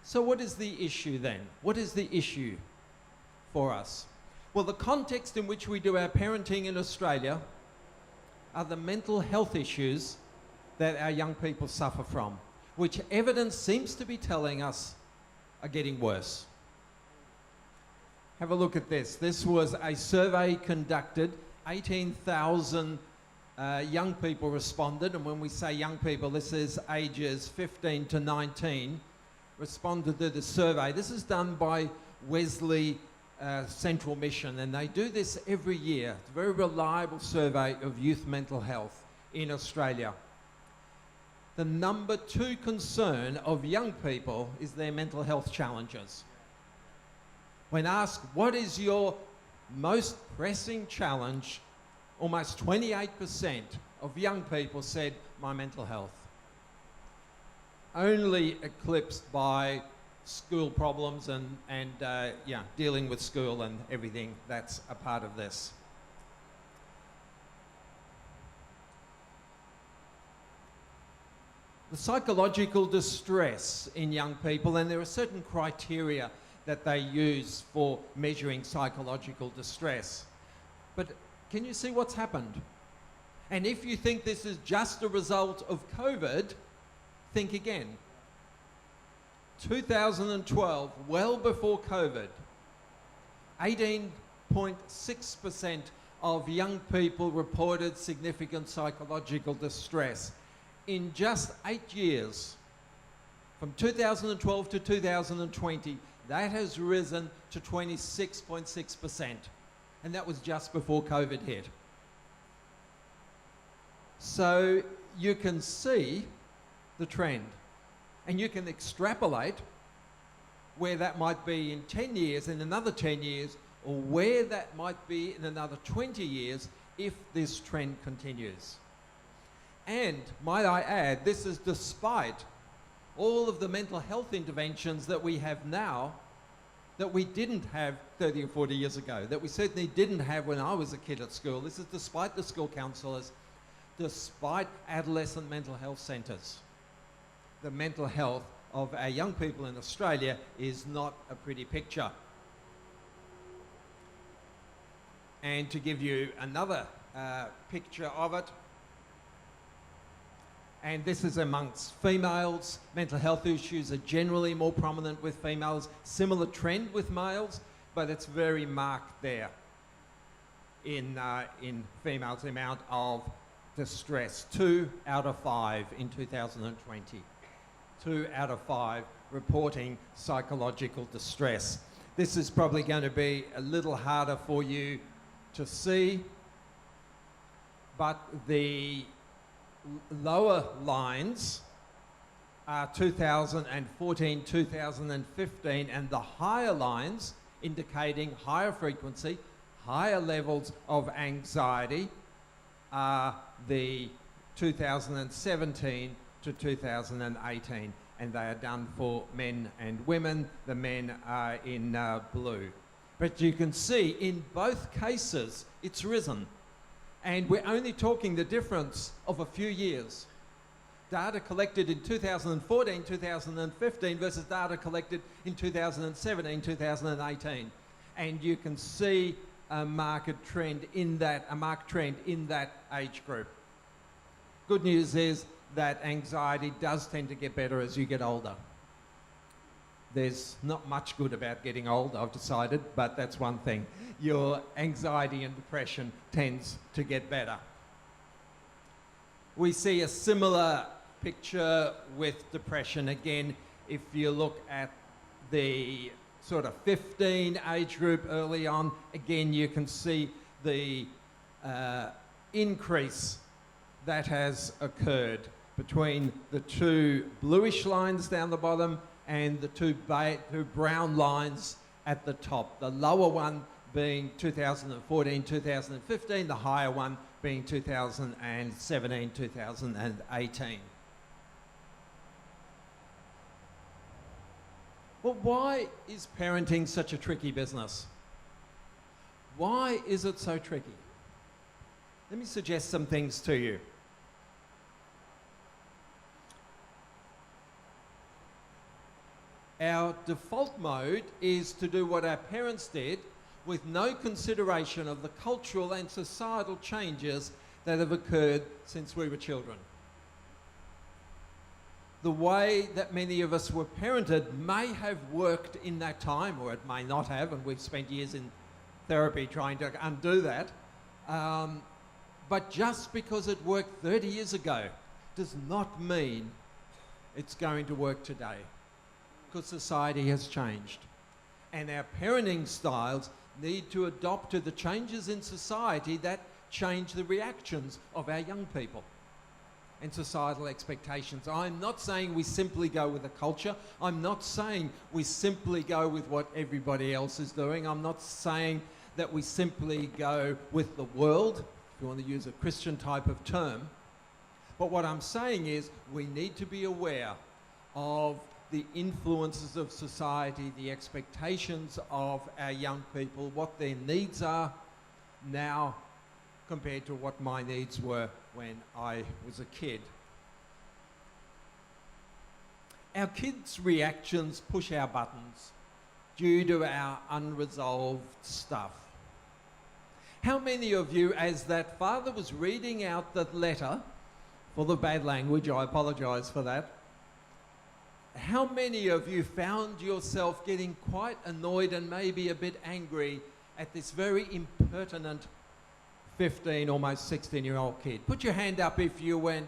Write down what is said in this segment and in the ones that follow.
So what is the issue then? What is the issue for us? Well, the context in which we do our parenting in Australia are the mental health issues that our young people suffer from, which evidence seems to be telling us are getting worse. Have a look at this. This was a survey conducted. 18,000 young people responded, and when we say young people, this is ages 15 to 19, responded to the survey. This is done by Wesley Central Mission, and they do this every year. It's a very reliable survey of youth mental health in Australia. The number 2 concern of young people is their mental health challenges. When asked, what is your most pressing challenge, almost 28% of young people said, my mental health. Only eclipsed by school problems and dealing with school and everything that's a part of this. The psychological distress in young people, and there are certain criteria that they use for measuring psychological distress. But can you see what's happened? And if you think this is just a result of COVID, think again. 2012, well before COVID, 18.6% of young people reported significant psychological distress. In just 8 years, from 2012 to 2020, that has risen to 26.6%. And that was just before COVID hit. So you can see the trend. And you can extrapolate where that might be in 10 years, in another 10 years, or where that might be in another 20 years if this trend continues. And, might I add, this is despite all of the mental health interventions that we have now that we didn't have 30 or 40 years ago, that we certainly didn't have when I was a kid at school. This is despite the school counsellors, despite adolescent mental health centres. The mental health of our young people in Australia is not a pretty picture. And to give you another picture of it, and this is amongst females. Mental health issues are generally more prominent with females. Similar trend with males, but it's very marked there in females, the amount of distress. 2 out of 5 in 2020. 2 out of 5 reporting psychological distress. This is probably going to be a little harder for you to see, but the lower lines are 2014, 2015, and the higher lines indicating higher frequency, higher levels of anxiety are the 2017 to 2018, and they are done for men and women. The men are in blue. But you can see in both cases it's risen. And we're only talking the difference of a few years. Data collected in 2014, 2015 versus data collected in 2017, 2018. And you can see a marked trend in that age group. Good news is that anxiety does tend to get better as you get older. There's not much good about getting old, I've decided, but that's one thing. Your anxiety and depression tends to get better. We see a similar picture with depression. Again, if you look at the sort of 15 age group early on, again, you can see the increase that has occurred between the 2 bluish lines down the bottom and the two brown lines at the top. The lower one being 2014, 2015, the higher one being 2017, 2018. Well, why is parenting such a tricky business? Why is it so tricky? Let me suggest some things to you. our default mode is to do what our parents did with no consideration of the cultural and societal changes that have occurred since we were children. The way that many of us were parented may have worked in that time, or it may not have, and we've spent years in therapy trying to undo that. But just because it worked 30 years ago does not mean it's going to work today, because society has changed. And our parenting styles need to adopt to the changes in society that change the reactions of our young people and societal expectations. I'm not saying we simply go with the culture. I'm not saying we simply go with what everybody else is doing. I'm not saying that we simply go with the world, if you want to use a Christian type of term. But what I'm saying is we need to be aware of the influences of society, the expectations of our young people, what their needs are now compared to what my needs were when I was a kid. Our kids' reactions push our buttons due to our unresolved stuff. How many of you, as that father was reading out that letter, for the bad language, I apologise for that, how many of you found yourself getting quite annoyed and maybe a bit angry at this very impertinent 15, almost 16-year-old kid? Put your hand up if you went,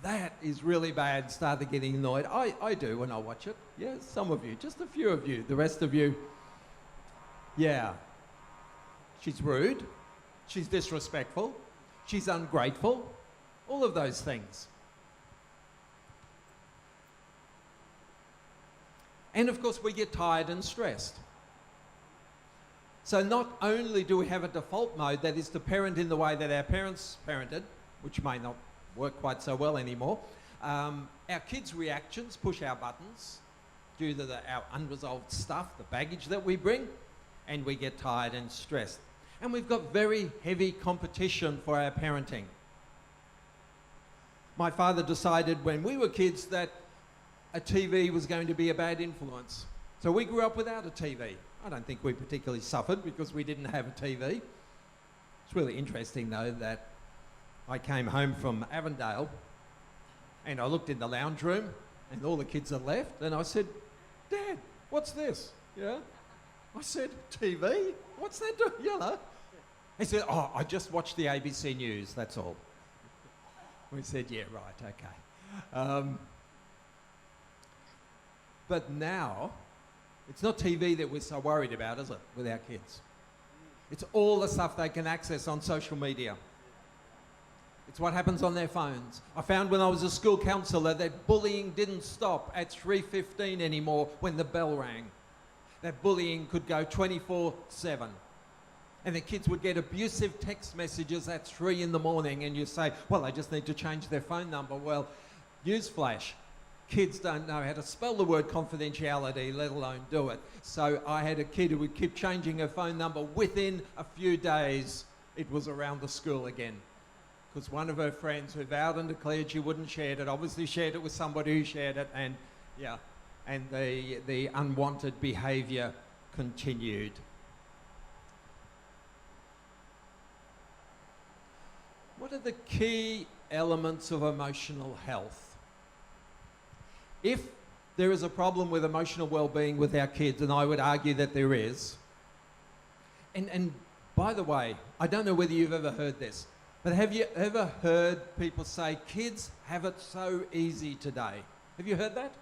that is really bad, started getting annoyed. I do when I watch it. Yeah, some of you, just a few of you. The rest of you, yeah. She's rude, she's disrespectful, she's ungrateful, all of those things. And of course we get tired and stressed. So not only do we have a default mode that is to parent in the way that our parents parented, which may not work quite so well anymore, our kids' reactions push our buttons due to our unresolved stuff, the baggage that we bring, and we get tired and stressed. And we've got very heavy competition for our parenting. My father decided when we were kids that a TV was going to be a bad influence. So we grew up without a TV. I don't think we particularly suffered because we didn't have a TV. It's really interesting though that I came home from Avondale and I looked in the lounge room and all the kids had left and I said, Dad, what's this? Yeah. I said, TV? What's that doing? You know? He said, oh, I just watched the ABC News, that's all. We said, yeah, right, okay. But now, it's not TV that we're so worried about, is it, with our kids? It's all the stuff they can access on social media. It's what happens on their phones. I found when I was a school counsellor that bullying didn't stop at 3:15 anymore when the bell rang. That bullying could go 24/7. And the kids would get abusive text messages at 3 in the morning and you say, well, they just need to change their phone number. Well, newsflash, kids don't know how to spell the word confidentiality, let alone do it. So I had a kid who would keep changing her phone number. Within a few days, it was around the school again. Because one of her friends who vowed and declared she wouldn't share it, obviously shared it with somebody who shared it, and yeah, and the unwanted behaviour continued. What are the key elements of emotional health? If there is a problem with emotional well-being with our kids, and I would argue that there is, and by the way, I don't know whether you've ever heard this, but have you ever heard people say, kids have it so easy today? Have you heard that?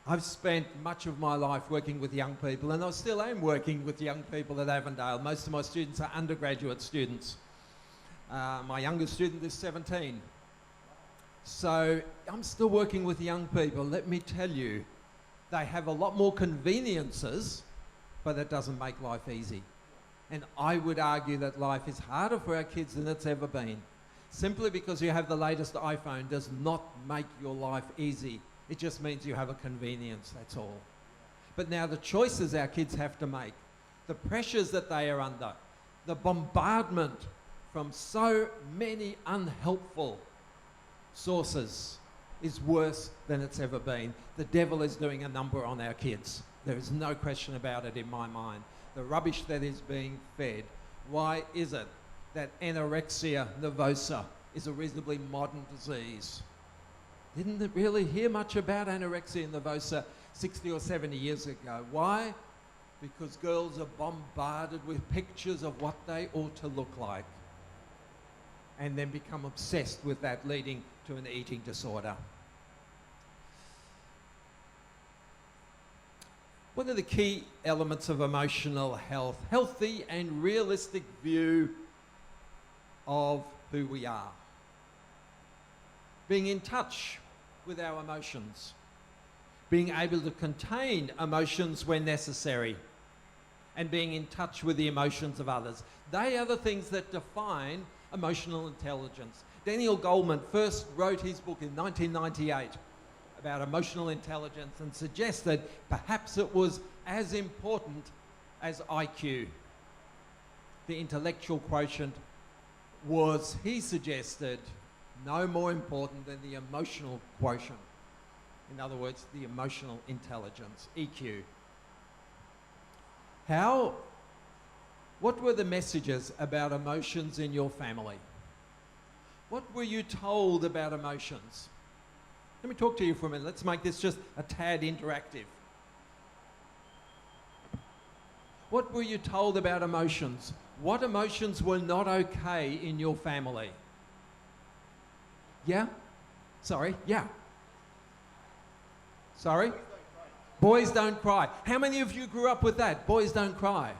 I've spent much of my life working with young people, and I still am working with young people at Avondale. Most of my students are undergraduate students. My youngest student is 17. So I'm still working with young people. Let me tell you, they have a lot more conveniences, but that doesn't make life easy. And I would argue that life is harder for our kids than it's ever been. Simply because you have the latest iPhone does not make your life easy. It just means you have a convenience, that's all. But now the choices our kids have to make, the pressures that they are under, the bombardment from so many unhelpful sources is worse than it's ever been. The devil is doing a number on our kids. There is no question about it in my mind. The rubbish that is being fed. Why is it that anorexia nervosa is a reasonably modern disease? Didn't really hear much about anorexia nervosa 60 or 70 years ago. Why? Because girls are bombarded with pictures of what they ought to look like and then become obsessed with that, leading to an eating disorder. What are the key elements of emotional health? Healthy and realistic view of who we are. Being in touch with our emotions. Being able to contain emotions when necessary. And being in touch with the emotions of others. They are the things that define emotional intelligence. Daniel Goleman first wrote his book in 1998 about emotional intelligence and suggested perhaps it was as important as IQ. The intellectual quotient was, he suggested, no more important than the emotional quotient. In other words, the emotional intelligence, EQ. What were the messages about emotions in your family? What were you told about emotions? Let me talk to you for a minute. Let's make this just a tad interactive. What were you told about emotions? What emotions were not okay in your family? Yeah? Sorry? Yeah. Sorry? Boys don't cry. How many of you grew up with that? Boys don't cry.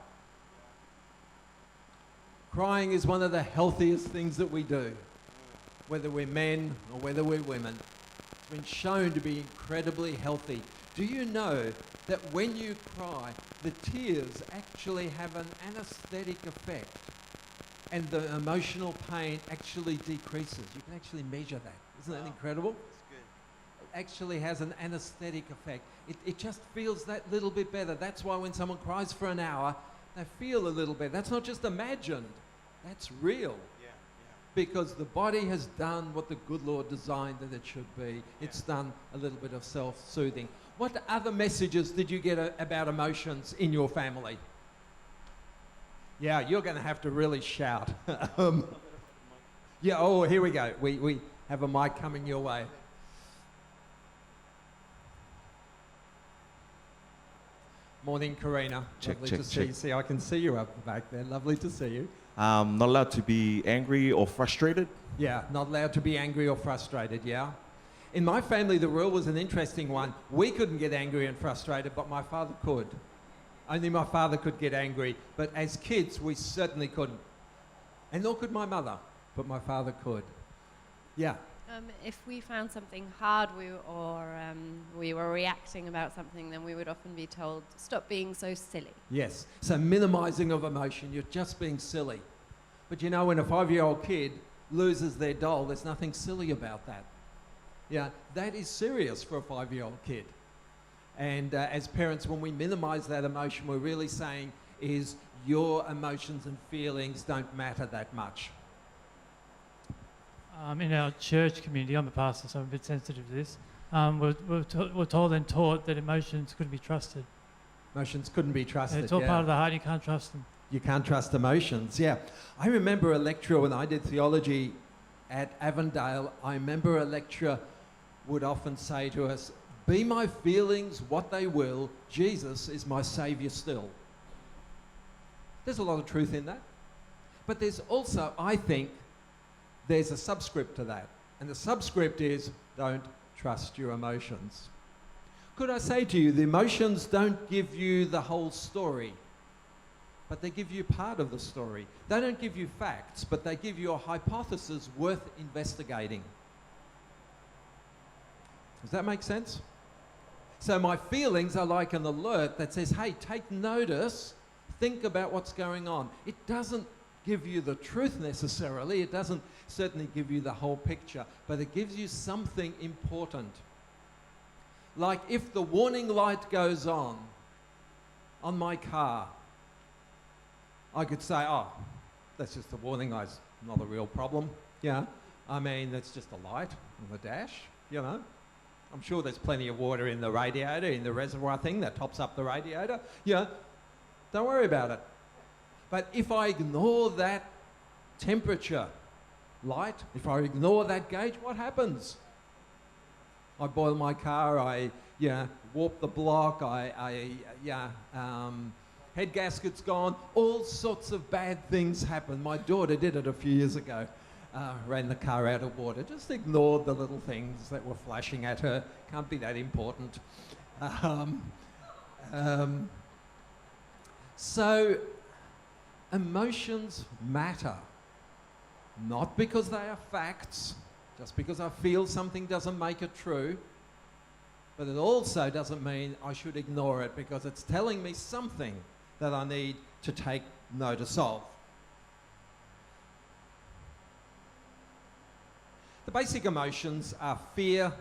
Crying is one of the healthiest things that we do, whether we're men or whether we're women. It's been shown to be incredibly healthy. Do you know that when you cry, the tears actually have an anesthetic effect and the emotional pain actually decreases? You can actually measure that. Isn't that incredible? That's good. It actually has an anesthetic effect. It just feels that little bit better. That's why when someone cries for an hour, they feel a little better. That's not just imagined. That's real. Yeah. Because the body has done what the good Lord designed that it should be. It's done a little bit of self-soothing. What other messages did you get about emotions in your family? Yeah, you're going to have to really shout. Yeah, oh, here we go. We have a mic coming your way. Morning, Karina. Lovely to see you. See, I can see you up back there. Lovely to see you. Not allowed to be angry or frustrated. Yeah, not allowed to be angry or frustrated, yeah. In my family, the rule was an interesting one. We couldn't get angry and frustrated, but my father could. Only my father could get angry, but as kids, we certainly couldn't. And nor could my mother, but my father could. Yeah. If we found something hard or we were reacting about something, then we would often be told, stop being so silly. Yes, so minimising of emotion, you're just being silly. But you know, when a 5-year-old kid loses their doll, there's nothing silly about that. Yeah, that is serious for a 5-year-old kid. And as parents, when we minimise that emotion, we're really saying is your emotions and feelings don't matter that much. In our church community, I'm a pastor, so I'm a bit sensitive to this. We're told and taught that emotions couldn't be trusted. Emotions couldn't be trusted. It's all part of the heart, you can't trust them. You can't trust emotions, yeah. I remember a lecturer when I did theology at Avondale. I remember a lecturer would often say to us, be my feelings what they will, Jesus is my saviour still. There's a lot of truth in that. But there's also, I think, there's a subscript to that. And the subscript is, don't trust your emotions. Could I say to you, the emotions don't give you the whole story, but they give you part of the story. They don't give you facts, but they give you a hypothesis worth investigating. Does that make sense? So my feelings are like an alert that says, hey, take notice, think about what's going on. It doesn't give you the truth necessarily. It doesn't certainly give you the whole picture, but it gives you something important. Like if the warning light goes on my car, I could say, oh, that's just a warning light, not a real problem. Yeah, I mean, that's just a light on the dash. you know. I'm sure there's plenty of water in the radiator, in the reservoir thing that tops up the radiator. Yeah, don't worry about it. But if I ignore that temperature light, if I ignore that gauge, what happens? I boil my car, I warp the block, head gasket's gone, all sorts of bad things happen. My daughter did it a few years ago. Ran the car out of water, just ignored the little things that were flashing at her. Can't be that important. So emotions matter, not because they are facts, just because I feel something doesn't make it true, but it also doesn't mean I should ignore it because it's telling me something that I need to take notice of. The basic emotions are fear,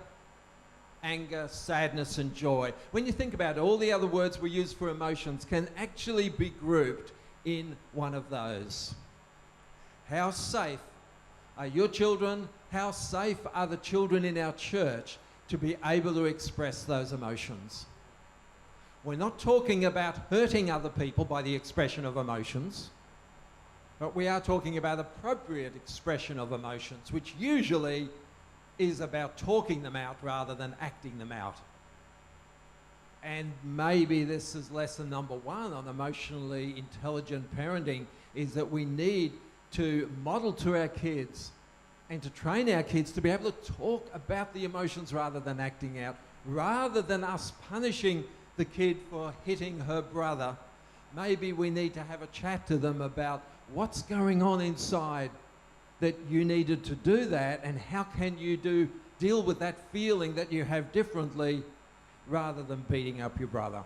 anger, sadness, and joy. When you think about it, all the other words we use for emotions can actually be grouped in one of those. How safe are your children? How safe are the children in our church to be able to express those emotions? We're not talking about hurting other people by the expression of emotions. But we are talking about appropriate expression of emotions, which usually is about talking them out rather than acting them out. And maybe this is lesson number one on emotionally intelligent parenting, is that we need to model to our kids and to train our kids to be able to talk about the emotions rather than acting out, rather than us punishing the kid for hitting her brother. Maybe we need to have a chat to them about what's going on inside that you needed to do that, and how can you deal with that feeling that you have differently rather than beating up your brother.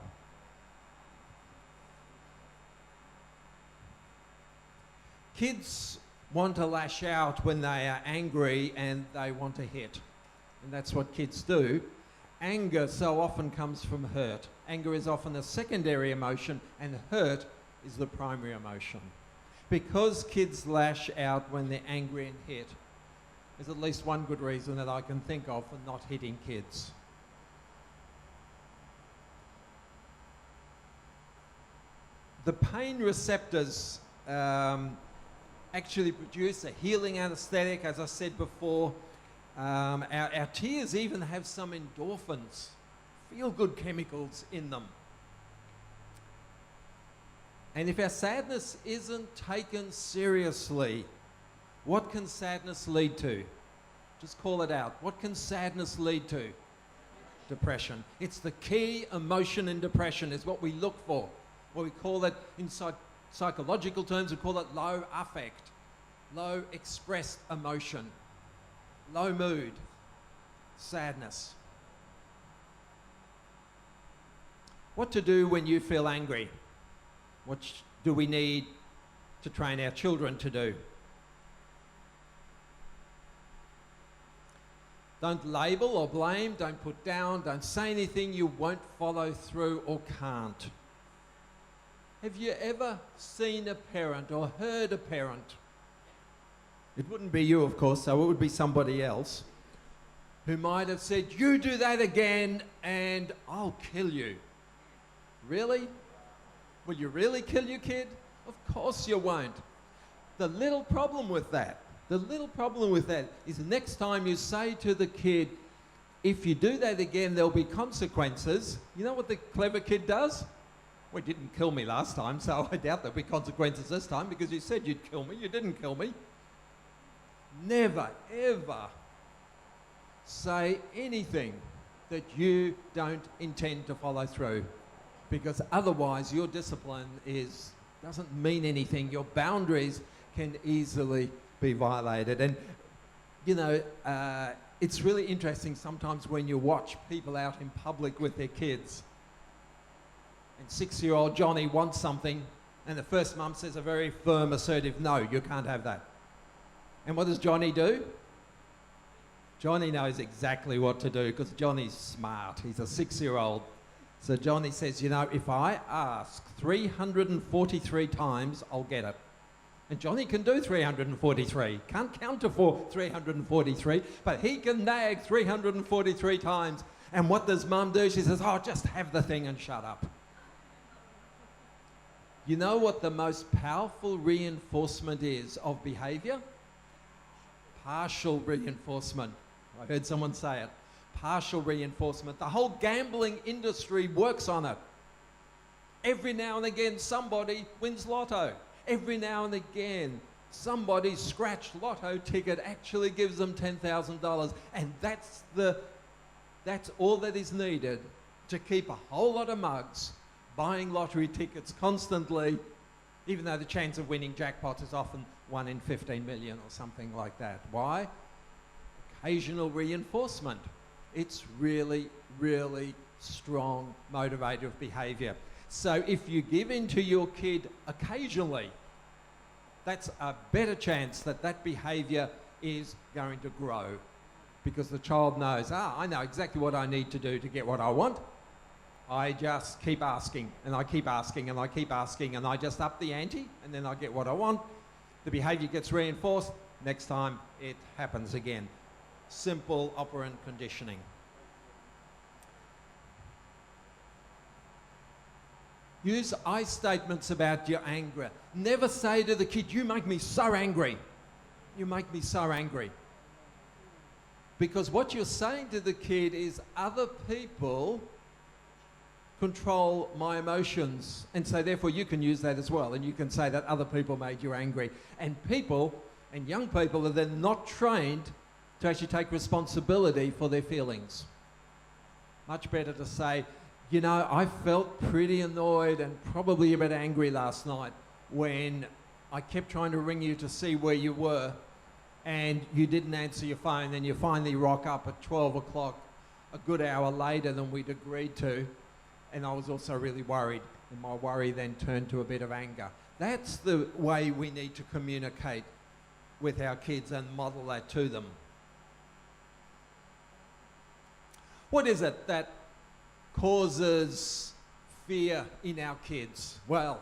Kids want to lash out when they are angry and they want to hit. And that's what kids do. Anger so often comes from hurt. Anger is often a secondary emotion and hurt is the primary emotion. Because kids lash out when they're angry and hit, there's at least one good reason that I can think of for not hitting kids. The pain receptors actually produce a healing anesthetic, as I said before. Our tears even have some endorphins, feel-good chemicals in them. And if our sadness isn't taken seriously, what can sadness lead to? Just call it out. What can sadness lead to? Depression. It's the key emotion in depression is what we look for. What we call it in psychological terms, we call it low affect, low expressed emotion, low mood, sadness. What to do when you feel angry? What do we need to train our children to do? Don't label or blame, don't put down, don't say anything you won't follow through or can't. Have you ever seen a parent or heard a parent? It wouldn't be you, of course, so it would be somebody else who might have said, "You do that again and I'll kill you." Really? Will you really kill your kid? Of course you won't. The little problem with that is the next time you say to the kid, "If you do that again, there'll be consequences." You know what the clever kid does? "Well, you didn't kill me last time, so I doubt there'll be consequences this time because you said you'd kill me. You didn't kill me." Never, ever say anything that you don't intend to follow through, because otherwise your discipline doesn't mean anything. Your boundaries can easily be violated. And, you know, it's really interesting sometimes when you watch people out in public with their kids. And 6-year-old Johnny wants something, and the first mum says a very firm, assertive, "No, you can't have that." And what does Johnny do? Johnny knows exactly what to do because Johnny's smart. He's a 6-year-old. So Johnny says, "You know, if I ask 343 times, I'll get it. And Johnny can do 343. Can't count to 343, but he can nag 343 times. And what does mum do? She says, oh, just have the thing and shut up. You know what the most powerful reinforcement is of behaviour? Partial reinforcement. I heard someone say it. Partial reinforcement. The whole gambling industry works on it. Every now and again, somebody wins lotto. Every now and again, somebody's scratch lotto ticket actually gives them $10,000. And that's all that is needed to keep a whole lot of mugs buying lottery tickets constantly, even though the chance of winning jackpot is often 1 in 15 million or something like that. Why? Occasional reinforcement. It's really, really strong motivator of behaviour. So if you give in to your kid occasionally, that's a better chance that that behaviour is going to grow, because the child knows, I know exactly what I need to do to get what I want. I just keep asking, and I keep asking, and I keep asking, and I just up the ante, and then I get what I want. The behaviour gets reinforced. Next time it happens again. Simple operant conditioning. Use I statements about your anger. Never say to the kid, you make me so angry. You make me so angry. Because what you're saying to the kid is, other people control my emotions. And so therefore you can use that as well. And you can say that other people made you angry. And people, and young people, are then not trained to actually take responsibility for their feelings. Much better to say, you know, I felt pretty annoyed and probably a bit angry last night when I kept trying to ring you to see where you were and you didn't answer your phone, and you finally rock up at 12 o'clock, a good hour later than we'd agreed to, and I was also really worried, and my worry then turned to a bit of anger. That's the way we need to communicate with our kids and model that to them. What is it that causes fear in our kids? Well,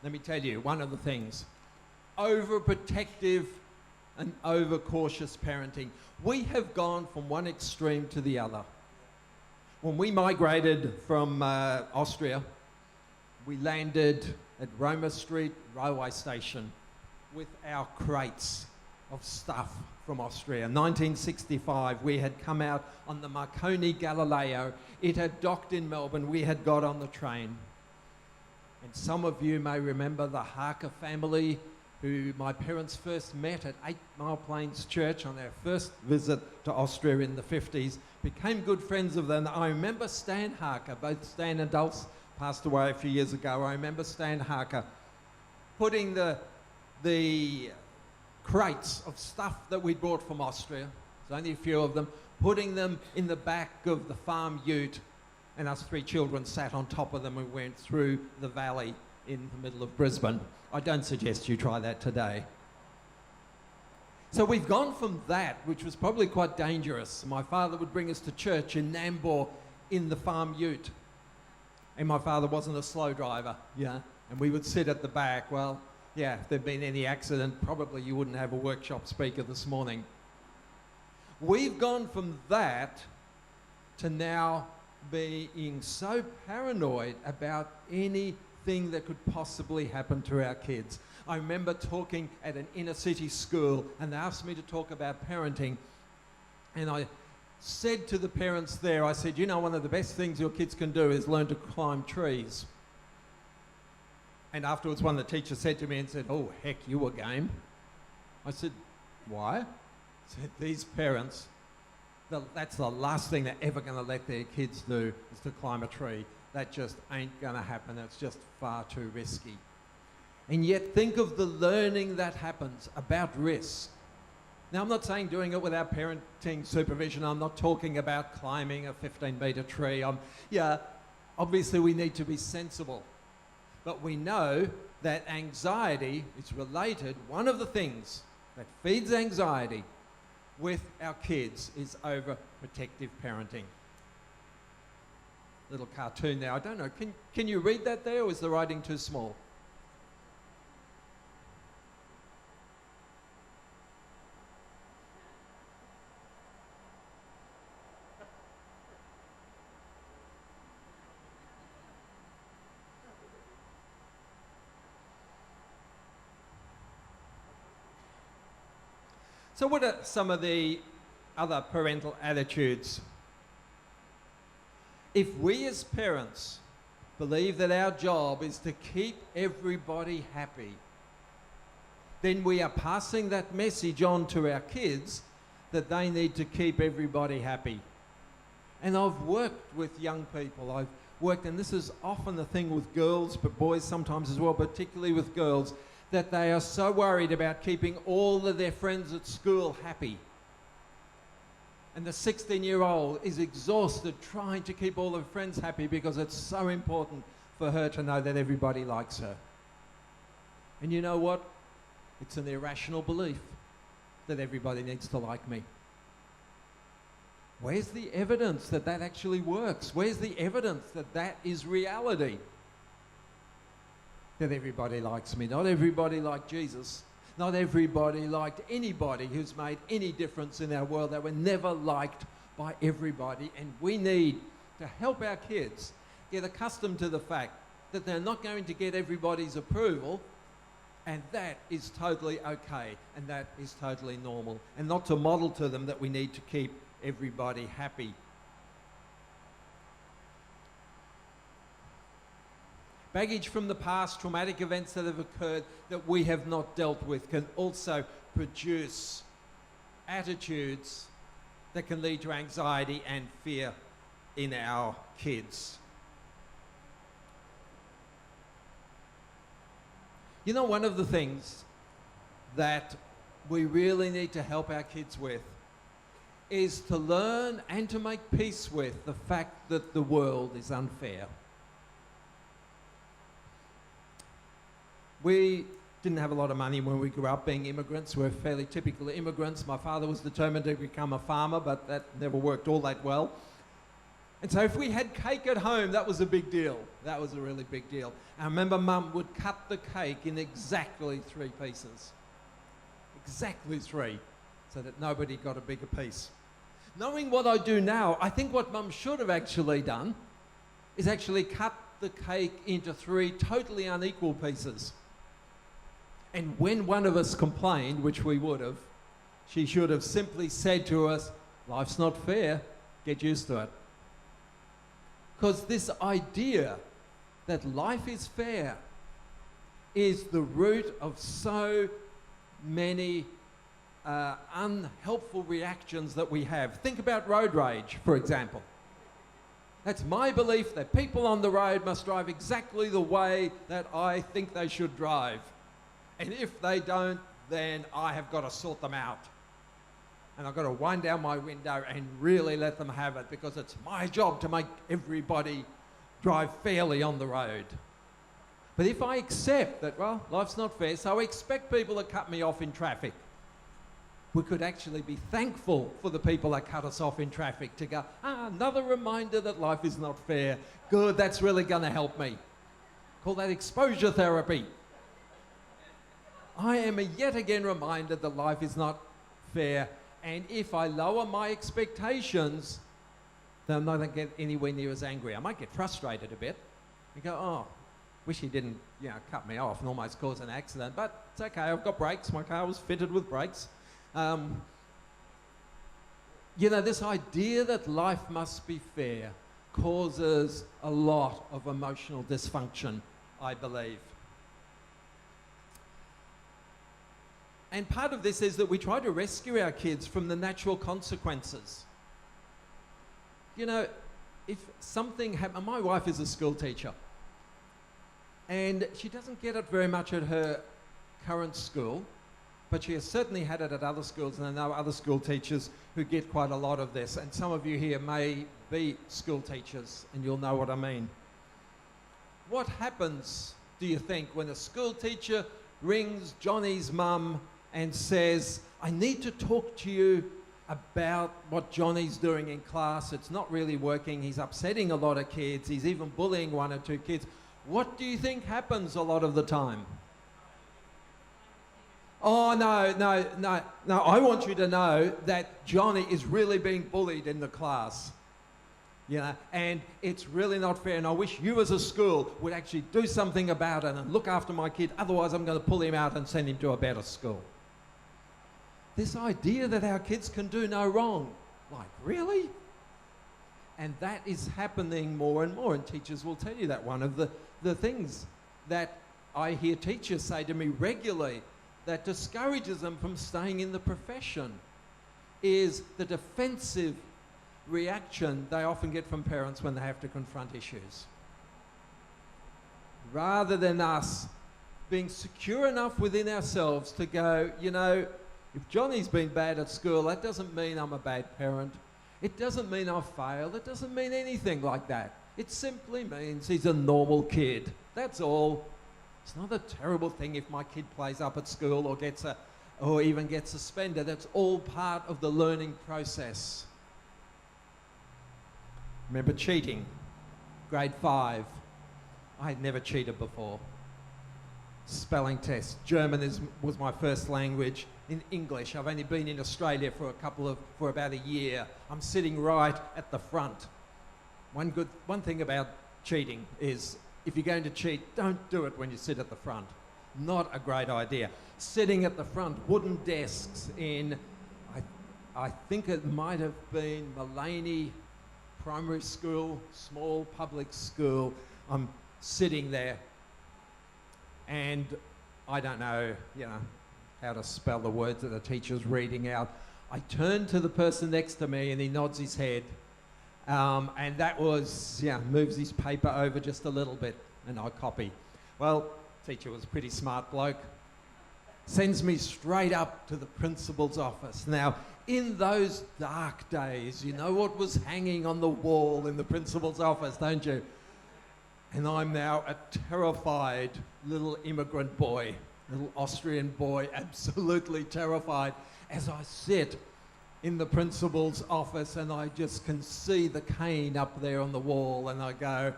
let me tell you, one of the things, overprotective and overcautious parenting. We have gone from one extreme to the other. When we migrated from Austria, we landed at Roma Street railway station with our crates of stuff from Austria. 1965, we had come out on the Marconi Galileo. It had docked in Melbourne. We had got on the train. And some of you may remember the Harker family, who my parents first met at 8 Mile Plains Church on their first visit to Austria in the 50s. Became good friends of them. I remember Stan Harker, both Stan and Dulce passed away a few years ago. I remember Stan Harker putting the crates of stuff that we brought from Austria, there's only a few of them, putting them in the back of the farm ute, and us 3 children sat on top of them and went through the valley in the middle of Brisbane. I don't suggest you try that today. So we've gone from that, which was probably quite dangerous. My father would bring us to church in Nambour in the farm ute. And my father wasn't a slow driver, yeah. And we would sit at the back. Well, yeah, if there'd been any accident, probably you wouldn't have a workshop speaker this morning. We've gone from that to now being so paranoid about anything that could possibly happen to our kids. I remember talking at an inner city school, and they asked me to talk about parenting, and I said to the parents there, I said, you know, one of the best things your kids can do is learn to climb trees. And afterwards, one of the teachers said to me and said, oh, heck, you were game. I said, why? I said, these parents, that's the last thing they're ever going to let their kids do is to climb a tree. That just ain't going to happen. It's just far too risky. And yet think of the learning that happens about risk. Now, I'm not saying doing it without parenting supervision. I'm not talking about climbing a 15-metre tree. Yeah, obviously we need to be sensible. But we know that anxiety is related. One of the things that feeds anxiety with our kids is overprotective parenting. Little cartoon there. I don't know. Can you read that there, or is the writing too small? So what are some of the other parental attitudes? If we as parents believe that our job is to keep everybody happy, then we are passing that message on to our kids that they need to keep everybody happy. And I've worked with young people. I've worked, and this is often the thing with girls, but boys sometimes as well, particularly with girls, that they are so worried about keeping all of their friends at school happy. And the 16-year-old is exhausted trying to keep all her friends happy because it's so important for her to know that everybody likes her. And you know what? It's an irrational belief that everybody needs to like me. Where's the evidence that that actually works? Where's the evidence that that is reality? That everybody likes me. Not everybody liked Jesus. Not everybody liked anybody who's made any difference in our world. They were never liked by everybody. And we need to help our kids get accustomed to the fact that they're not going to get everybody's approval, and that is totally okay, and that is totally normal. And not to model to them that we need to keep everybody happy. Baggage from the past, traumatic events that have occurred that we have not dealt with can also produce attitudes that can lead to anxiety and fear in our kids. You know, one of the things that we really need to help our kids with is to learn and to make peace with the fact that the world is unfair. We didn't have a lot of money when we grew up being immigrants. We're fairly typical immigrants. My father was determined to become a farmer, but that never worked all that well. And so if we had cake at home, that was a big deal. That was a really big deal. I remember Mum would cut the cake in exactly 3 pieces. Exactly 3, so that nobody got a bigger piece. Knowing what I do now, I think what Mum should have actually done is actually cut the cake into 3 totally unequal pieces. And when one of us complained, which we would have, she should have simply said to us, "Life's not fair, get used to it." Because this idea that life is fair is the root of so many unhelpful reactions that we have. Think about road rage, for example. That's my belief that people on the road must drive exactly the way that I think they should drive. And if they don't, then I have got to sort them out. And I've got to wind down my window and really let them have it, because it's my job to make everybody drive fairly on the road. But if I accept that, well, life's not fair, so I expect people to cut me off in traffic, we could actually be thankful for the people that cut us off in traffic, to go, another reminder that life is not fair. Good, that's really going to help me. Call that exposure therapy. I am yet again reminded that life is not fair, and if I lower my expectations, then I'm not going to get anywhere near as angry. I might get frustrated a bit. You go, oh, wish he didn't, cut me off and almost cause an accident, but it's okay, I've got brakes, my car was fitted with brakes. This idea that life must be fair causes a lot of emotional dysfunction, I believe. And part of this is that we try to rescue our kids from the natural consequences. If something happened, my wife is a school teacher, and she doesn't get it very much at her current school, but she has certainly had it at other schools, and I know other school teachers who get quite a lot of this, and some of you here may be school teachers, and you'll know what I mean. What happens, do you think, when a school teacher rings Johnny's mum and says, "I need to talk to you about what Johnny's doing in class. It's not really working. He's upsetting a lot of kids. He's even bullying 1 or 2 kids." What do you think happens a lot of the time? Oh, no. I want you to know that Johnny is really being bullied in the class. And it's really not fair, and I wish you as a school would actually do something about it and look after my kid. Otherwise, I'm going to pull him out and send him to a better school. this idea that our kids can do no wrong. Like, really? And that is happening more and more, and teachers will tell you that. One of the things that I hear teachers say to me regularly that discourages them from staying in the profession is the defensive reaction they often get from parents when they have to confront issues. Rather than us being secure enough within ourselves to go, you know, if Johnny's been bad at school, that doesn't mean I'm a bad parent. It doesn't mean I've failed. It doesn't mean anything like that. It simply means he's a normal kid. That's all. It's not a terrible thing if my kid plays up at school or even gets suspended. That's all part of the learning process. Remember cheating, grade 5. I had never cheated before. Spelling test. German was my first language. In English, I've only been in Australia for about a year. I'm sitting right at the front. One thing about cheating is if you're going to cheat, don't do it when you sit at the front. Not a great idea. Sitting at the front, wooden desks in, I think it might have been Mullaney Primary School, small public school. I'm sitting there and I don't know, how to spell the words that the teacher's reading out. I turn to the person next to me and he nods his head. And that was, moves his paper over just a little bit and I copy. Well, teacher was a pretty smart bloke. Sends me straight up to the principal's office. Now, in those dark days, you know what was hanging on the wall in the principal's office, don't you? And I'm now a terrified little immigrant boy, little Austrian boy, absolutely terrified, as I sit in the principal's office and I just can see the cane up there on the wall and I go,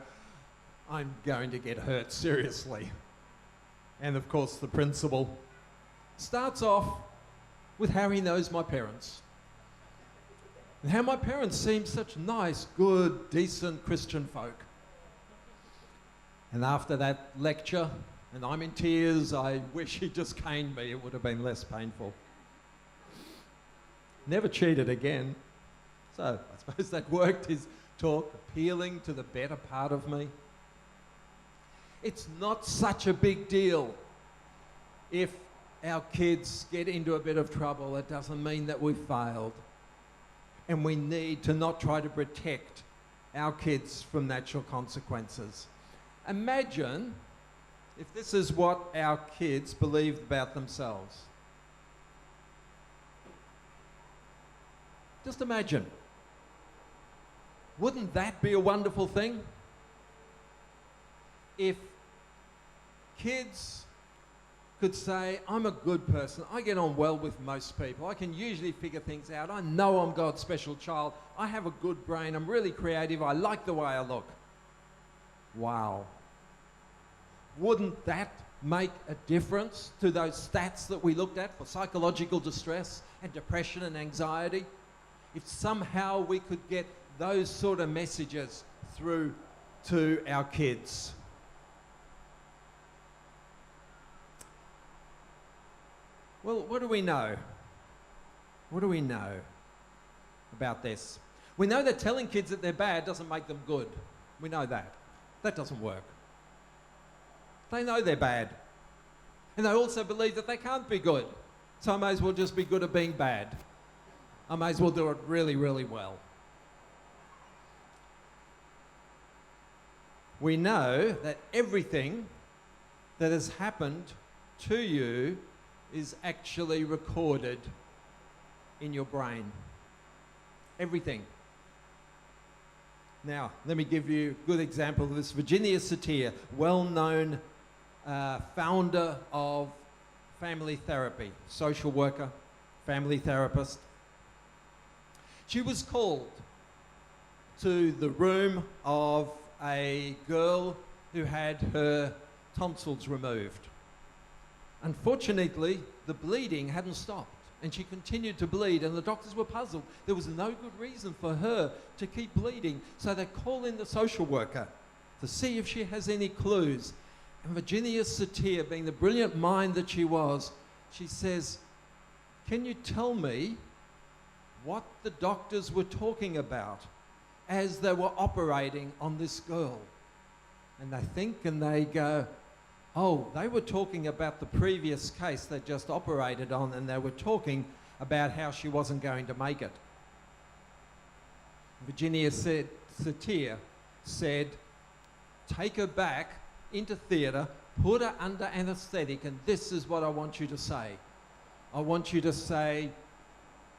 I'm going to get hurt seriously. And of course the principal starts off with how he knows my parents. And how my parents seem such nice, good, decent Christian folk. And after that lecture, and I'm in tears, I wish he'd just caned me, it would have been less painful. Never cheated again. So I suppose that worked, his talk, appealing to the better part of me. It's not such a big deal if our kids get into a bit of trouble. It doesn't mean that we've failed. And we need to not try to protect our kids from natural consequences. Imagine if this is what our kids believed about themselves. Just imagine. Wouldn't that be a wonderful thing? If kids could say, I'm a good person, I get on well with most people, I can usually figure things out, I know I'm God's special child, I have a good brain, I'm really creative, I like the way I look. Wow. Wouldn't that make a difference to those stats that we looked at for psychological distress and depression and anxiety? If somehow we could get those sort of messages through to our kids. Well, what do we know? What do we know about this? We know that telling kids that they're bad doesn't make them good. We know that. That doesn't work. They know they're bad. And they also believe that they can't be good. So I may as well just be good at being bad. I may as well do it really, really well. We know that everything that has happened to you is actually recorded in your brain. Everything. Now, let me give you a good example of this. Virginia Satir, well-known founder of family therapy, social worker, family therapist. She was called to the room of a girl who had her tonsils removed. Unfortunately, the bleeding hadn't stopped and she continued to bleed and the doctors were puzzled. There was no good reason for her to keep bleeding, so they call in the social worker to see if she has any clues. And Virginia Satir, being the brilliant mind that she was, she says, can you tell me what the doctors were talking about as they were operating on this girl? And they think and they go, oh, they were talking about the previous case they just operated on, and they were talking about how she wasn't going to make it. Virginia Satir said, take her back into theatre, put her under anaesthetic, and this is what I want you to say. I want you to say,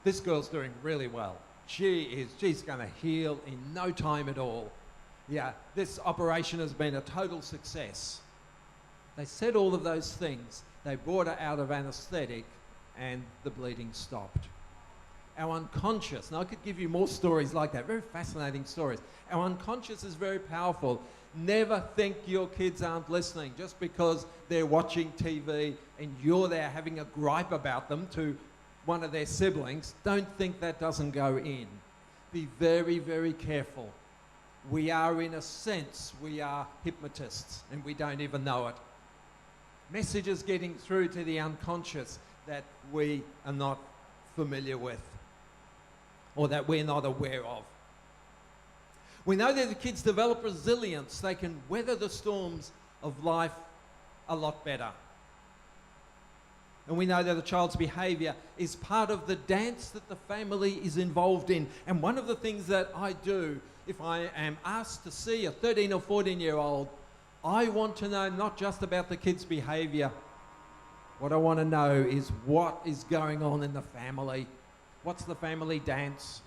this girl's doing really well. She's going to heal in no time at all. Yeah, this operation has been a total success. They said all of those things. They brought her out of anaesthetic and the bleeding stopped. Our unconscious, and I could give you more stories like that, very fascinating stories. Our unconscious is very powerful. Never think your kids aren't listening just because they're watching TV and you're there having a gripe about them to one of their siblings. Don't think that doesn't go in. Be very, very careful. We are, in a sense, we are hypnotists and we don't even know it. Messages getting through to the unconscious that we are not familiar with or that we're not aware of. We know that the kids develop resilience. They can weather the storms of life a lot better. And we know that a child's behaviour is part of the dance that the family is involved in. And one of the things that I do, if I am asked to see a 13 or 14-year-old, I want to know not just about the kid's behaviour. What I want to know is what is going on in the family. What's the family dance?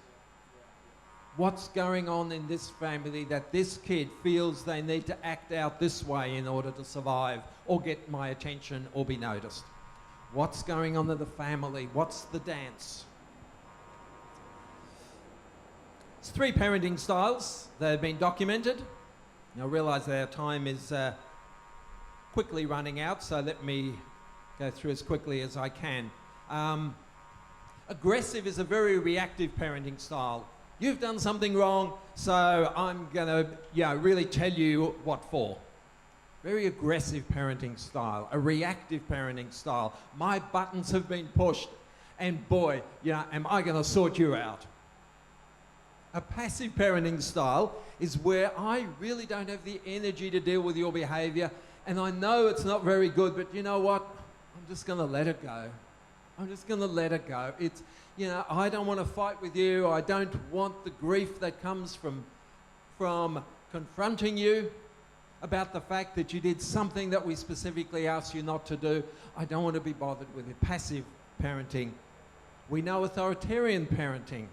What's going on in this family that this kid feels they need to act out this way in order to survive or get my attention or be noticed? What's going on in the family? What's the dance? It's 3 parenting styles that have been documented. Now, I realise that our time is quickly running out, so let me go through as quickly as I can. Aggressive is a very reactive parenting style. You've done something wrong, so I'm going to really tell you what for. Very aggressive parenting style, a reactive parenting style. My buttons have been pushed, and boy, am I going to sort you out. A passive parenting style is where I really don't have the energy to deal with your behaviour, and I know it's not very good, but you know what? I'm just going to let it go. I'm just going to let it go. It's, I don't want to fight with you. I don't want the grief that comes from confronting you about the fact that you did something that we specifically asked you not to do. I don't want to be bothered with it. Passive parenting. We know authoritarian parenting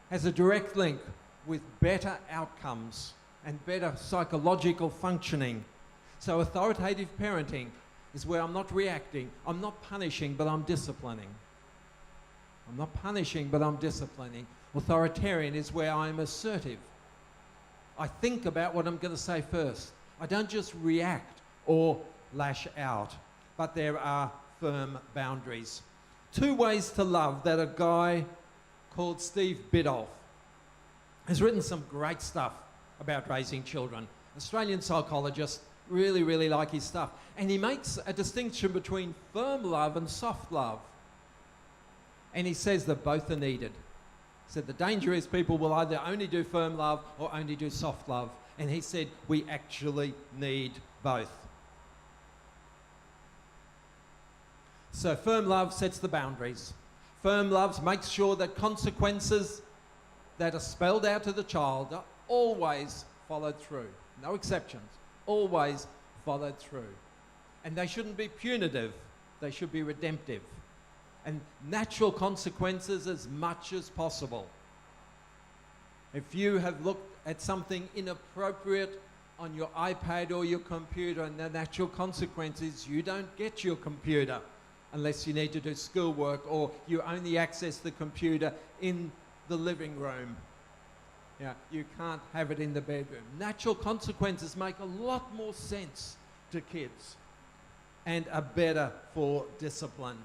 has a direct link with better outcomes and better psychological functioning. So authoritative parenting is where I'm not reacting, I'm not punishing, but I'm disciplining. I'm not punishing, but I'm disciplining. Authoritarian is where I'm assertive. I think about what I'm going to say first. I don't just react or lash out, but there are firm boundaries. 2 ways to love that a guy called Steve Biddulph has written some great stuff about raising children. Australian psychologist, really, really like his stuff. And he makes a distinction between firm love and soft love. And he says that both are needed. He said the danger is people will either only do firm love or only do soft love. And he said we actually need both. So firm love sets the boundaries. Firm love makes sure that consequences that are spelled out to the child are always followed through. No exceptions. Always followed through. And they shouldn't be punitive. They should be redemptive. And natural consequences as much as possible. If you have looked at something inappropriate on your iPad or your computer, and the natural consequence is you don't get your computer unless you need to do schoolwork, or you only access the computer in the living room. You can't have it in the bedroom. Natural consequences make a lot more sense to kids and are better for discipline.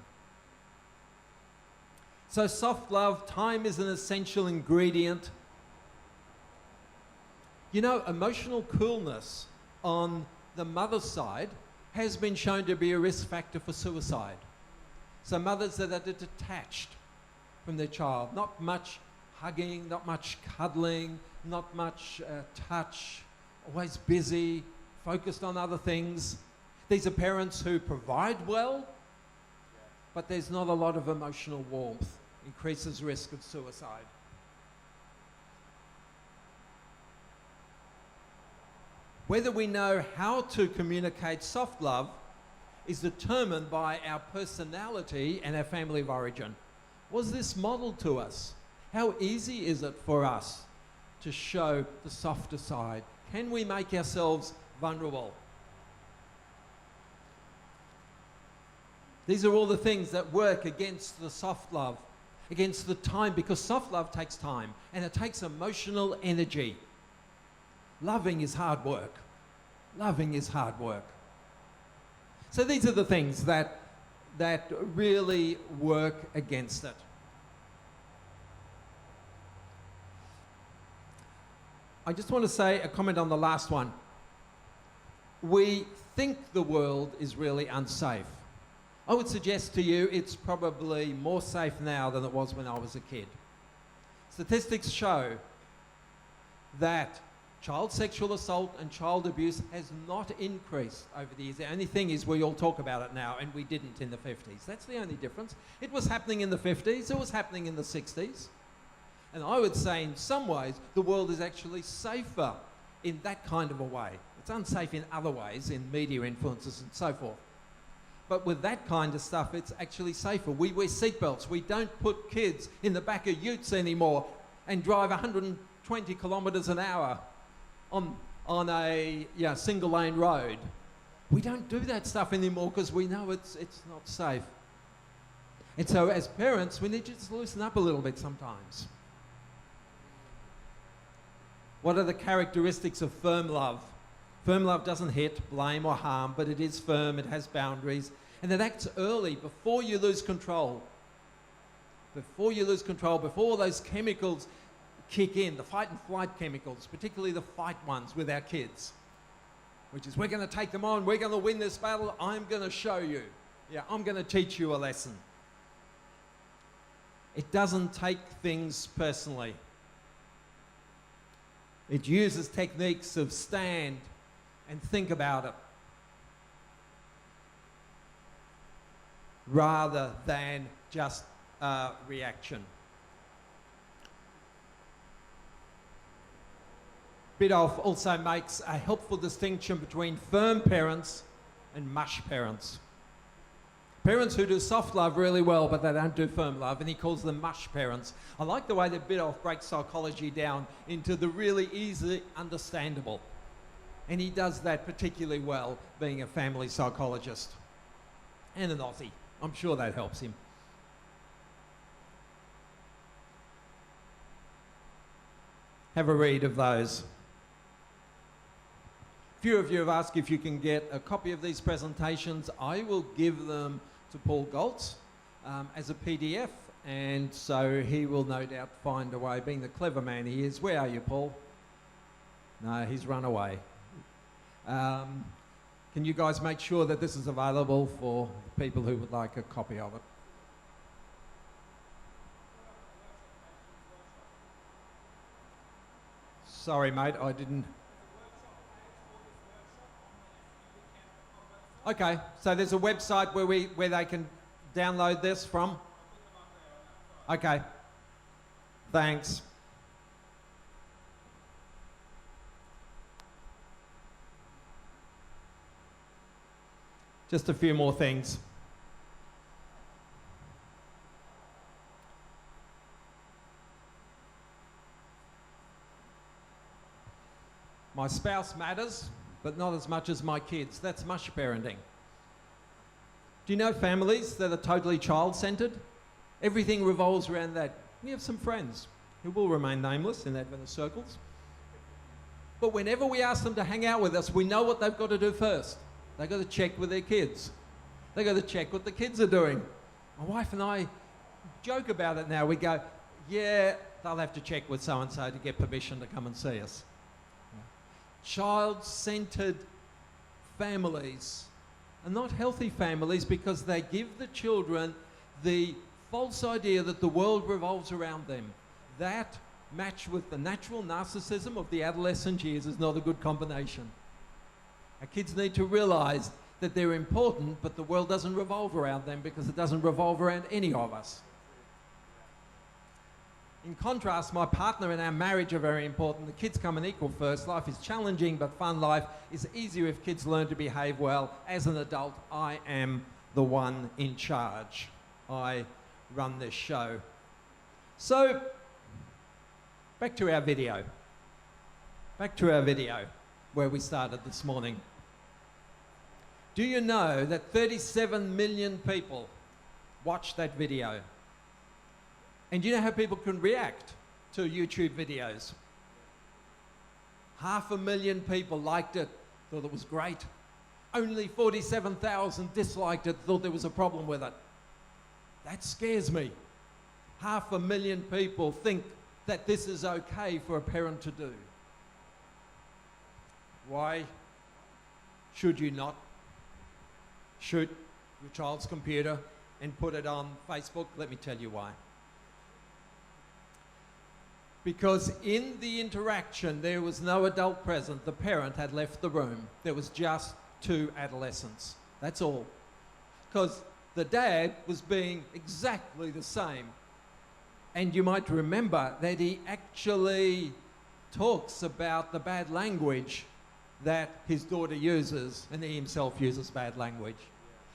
So soft love, time is an essential ingredient. Emotional coolness on the mother's side has been shown to be a risk factor for suicide. So mothers that are detached from their child, not much hugging, not much cuddling, not much touch, always busy, focused on other things. These are parents who provide well, but there's not a lot of emotional warmth, increases risk of suicide. Whether we know how to communicate soft love is determined by our personality and our family of origin. Was this modeled to us? How easy is it for us to show the softer side? Can we make ourselves vulnerable? These are all the things that work against the soft love, against the time, because soft love takes time and it takes emotional energy. Loving is hard work. Loving is hard work. So these are the things that really work against it. I just want to say a comment on the last one. We think the world is really unsafe. I would suggest to you it's probably more safe now than it was when I was a kid. Statistics show that child sexual assault and child abuse has not increased over the years. The only thing is we all talk about it now, and we didn't in the 50s. That's the only difference. It was happening in the 50s, it was happening in the 60s. And I would say in some ways the world is actually safer in that kind of a way. It's unsafe in other ways, in media influences and so forth. But with that kind of stuff, it's actually safer. We wear seatbelts. We don't put kids in the back of utes anymore and drive 120 kilometres an hour on a single lane road. We don't do that stuff anymore because we know it's not safe. And so as parents, we need to just loosen up a little bit sometimes. What are the characteristics of firm love? Firm love doesn't hit, blame or harm, but it is firm, it has boundaries, and it acts early, before you lose control. Before you lose control, before those chemicals kick in, the fight and flight chemicals, particularly the fight ones with our kids, which is we're going to take them on, we're going to win this battle, I'm going to show you. Yeah, I'm going to teach you a lesson. It doesn't take things personally. It uses techniques of stand and think about it, rather than just reaction. Biddulph also makes a helpful distinction between firm parents and mush parents. Parents who do soft love really well, but they don't do firm love, and he calls them mush parents. I like the way that Biddulph breaks psychology down into the really easy understandable. And he does that particularly well, being a family psychologist and an Aussie. I'm sure that helps him. Have a read of those. A few of you have asked if you can get a copy of these presentations. I will give them to Paul Goltz as a PDF, and so he will no doubt find a way, being the clever man he is. Where are you, Paul? No, he's run away. Can you guys make sure that this is available for people who would like a copy of it? Sorry, mate, I didn't. Okay, so there's a website where they can download this from? Okay, thanks. Just a few more things. My spouse matters, but not as much as my kids. That's mush parenting. Do you know families that are totally child-centered? Everything revolves around that. We have some friends who will remain nameless in Adventist circles. But whenever we ask them to hang out with us, we know what they've got to do first. They've got to check with their kids. They've got to check what the kids are doing. My wife and I joke about it now. We go, yeah, they'll have to check with so-and-so to get permission to come and see us. Child-centered families are not healthy families because they give the children the false idea that the world revolves around them. That matched with the natural narcissism of the adolescent years is not a good combination. Our kids need to realise that they're important, but the world doesn't revolve around them because it doesn't revolve around any of us. In contrast, my partner and our marriage are very important. The kids come an equal first. Life is challenging, but fun. Life is easier if kids learn to behave well. As an adult, I am the one in charge. I run this show. So, back to our video. Back to our video where we started this morning. Do you know that 37 million people watched that video? And do you know how people can react to YouTube videos? 500,000 people liked it, thought it was great. Only 47,000 disliked it, thought there was a problem with it. That scares me. 500,000 people think that this is okay for a parent to do. Why should you not shoot your child's computer and put it on Facebook? Let me tell you why. Because in the interaction, there was no adult present. The parent had left the room. There was just two adolescents. That's all. Because the dad was being exactly the same. And you might remember that he actually talks about the bad language that his daughter uses, and he himself uses bad language.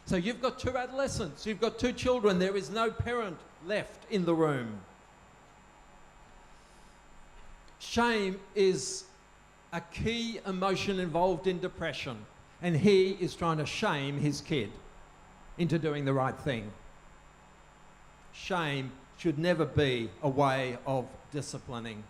So you've got two adolescents, you've got two children, there is no parent left in the room. Shame is a key emotion involved in depression, and he is trying to shame his kid into doing the right thing. Shame should never be a way of disciplining.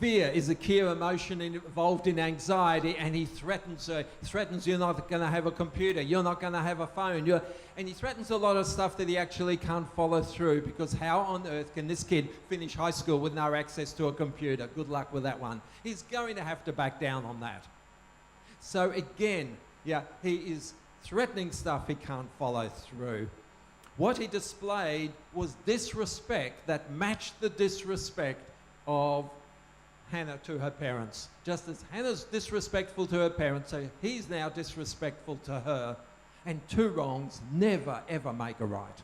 Fear is a key emotion involved in anxiety, and he threatens her. He threatens you're not going to have a computer, you're not going to have a phone, and he threatens a lot of stuff that he actually can't follow through, because how on earth can this kid finish high school with no access to a computer? Good luck with that one. He's going to have to back down on that. So again, he is threatening stuff he can't follow through. What he displayed was disrespect that matched the disrespect of Hannah to her parents. Just as Hannah's disrespectful to her parents, so he's now disrespectful to her. And two wrongs never ever make a right.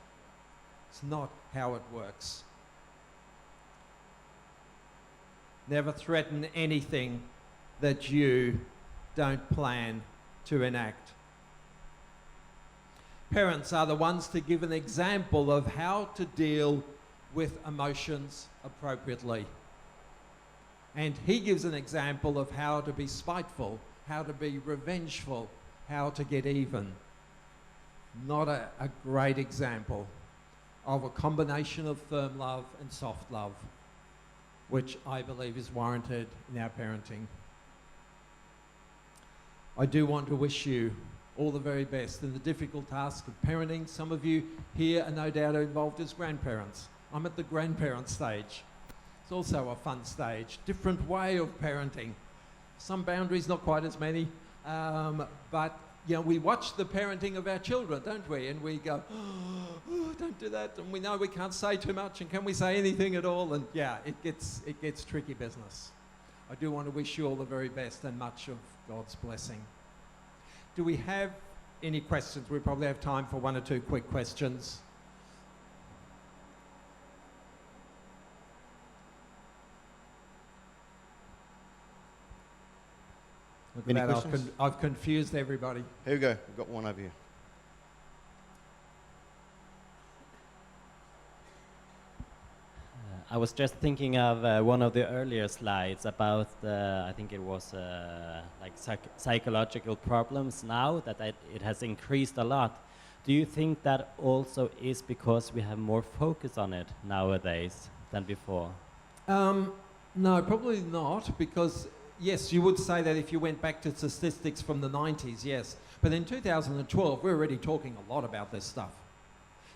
It's not how it works. Never threaten anything that you don't plan to enact. Parents are the ones to give an example of how to deal with emotions appropriately. And he gives an example of how to be spiteful, how to be revengeful, how to get even. Not a great example of a combination of firm love and soft love, which I believe is warranted in our parenting. I do want to wish you all the very best in the difficult task of parenting. Some of you here are no doubt involved as grandparents. I'm at the grandparent stage. It's also a fun stage, different way of parenting. Some boundaries, not quite as many, but we watch the parenting of our children, don't we? And we go, oh, don't do that. And we know we can't say too much, and can we say anything at all? And it gets tricky business. I do want to wish you all the very best and much of God's blessing. Do we have any questions? We probably have time for one or two quick questions. Look at Any that, questions? I've confused everybody. Here we go. We've got one over here. I was just thinking of one of the earlier slides about, I think it was psychological problems now, that it has increased a lot. Do you think that also is because we have more focus on it nowadays than before? No, probably not, because yes, you would say that if you went back to statistics from the 90s, yes. But in 2012, we're already talking a lot about this stuff.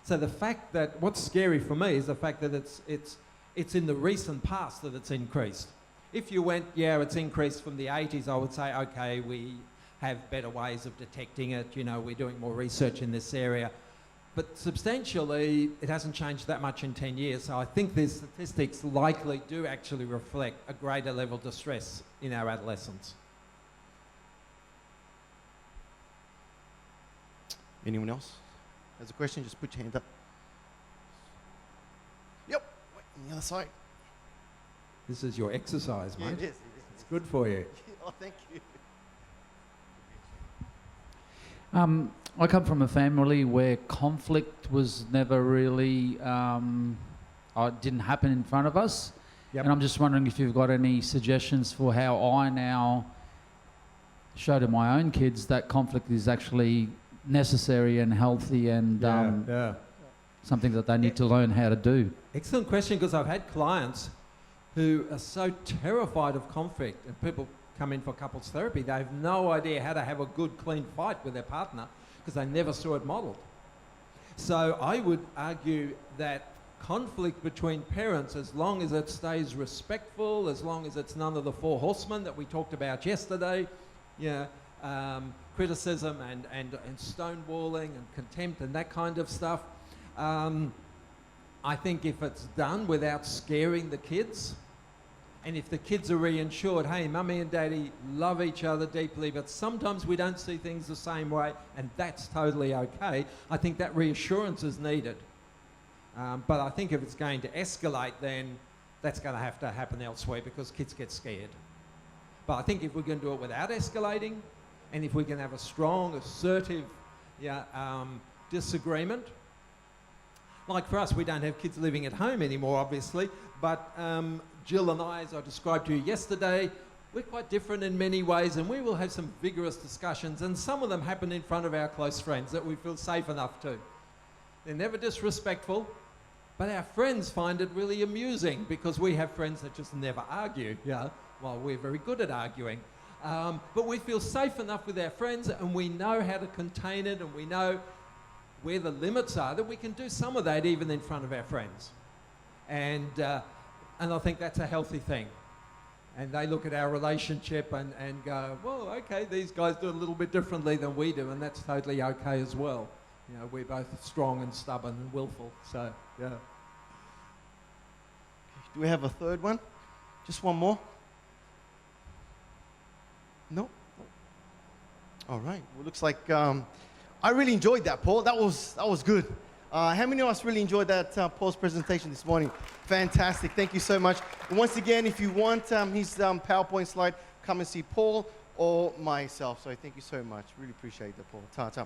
So the fact that, what's scary for me is the fact that it's in the recent past that it's increased. If you went, it's increased from the 80s, I would say, okay, have better ways of detecting it. You know, we're doing more research in this area. But substantially, it hasn't changed that much in 10 years. So I think these statistics likely do actually reflect a greater level of distress in our adolescents. Anyone else has a question? Just put your hand up. Yep, wait, on the other side. This is your exercise, Yeah, mate. it is. It's good for you. Oh, thank you. I come from a family where conflict was never really, didn't happen in front of us. Yep. And I'm just wondering if you've got any suggestions for how I now show to my own kids that conflict is actually necessary and healthy and something that they need to learn how to do. Excellent question, because I've had clients who are so terrified of conflict, and people come in for couples therapy, they have no idea how to have a good, clean fight with their partner because they never saw it modelled. So I would argue that conflict between parents, as long as it stays respectful, as long as it's none of the four horsemen that we talked about yesterday, criticism and stonewalling and contempt and that kind of stuff. I think if it's done without scaring the kids, and if the kids are reassured, hey, mummy and daddy love each other deeply, but sometimes we don't see things the same way, and that's totally okay, I think that reassurance is needed. But I think if it's going to escalate, then that's going to have to happen elsewhere because kids get scared. But I think if we're going to do it without escalating, and if we can have a strong, assertive disagreement, like for us, we don't have kids living at home anymore, obviously, but Jill and I, as I described to you yesterday, we're quite different in many ways, and we will have some vigorous discussions, and some of them happen in front of our close friends that we feel safe enough to. They're never disrespectful, but our friends find it really amusing because we have friends that just never argue, while we're very good at arguing. But we feel safe enough with our friends, and we know how to contain it, and we know where the limits are, that we can do some of that even in front of our friends. And I think that's a healthy thing. And they look at our relationship and go, well, okay, these guys do it a little bit differently than we do, and that's totally okay as well. You know, we're both strong and stubborn and willful, so, yeah. Do we have a third one? Just one more? No? All right. Well, looks like I really enjoyed that, Paul. That was good. How many of us really enjoyed that Paul's presentation this morning? Fantastic. Thank you so much. And once again, if you want his PowerPoint slide, come and see Paul or myself. So thank you so much. Really appreciate that, Paul. Ta-ta.